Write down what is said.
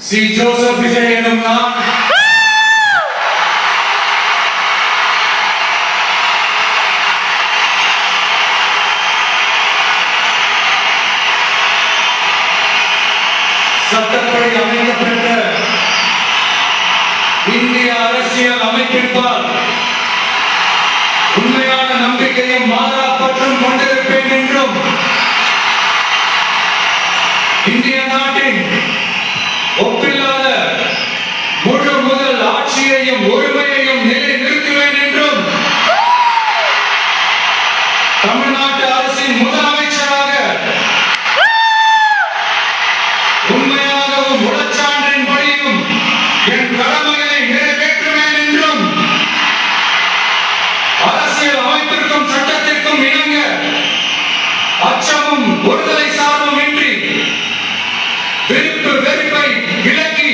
C Joseph Vijay எனும் நான் சட்டப்படி அமைக்கப்பட்ட இந்திய அரசியல் அமைப்பிற்பால் உண்மையான நம்பிக்கையும் மாறா பற்றும் கொண்டிருப்பேன் என்றும் இந்திய நாட்டின் ஒப்பில்லாத முழு முதல் ஆட்சியையும் உரிமையையும் நிலைநிறுத்துவேன் என்றும் தமிழ்நாட்டு அரசின் முதலமைச்சராக உண்மையாகவும் உளச்சான்றின்படியும் என் கடமையை நிறைவேற்றுவேன் என்றும் அரசியல் அமைப்பிற்கும் சட்டத்திற்கும் இணங்க அச்சமும் ஒருதலை சார்பும் இன்றி வெறுப்பு வெறுப்பை விலக்கி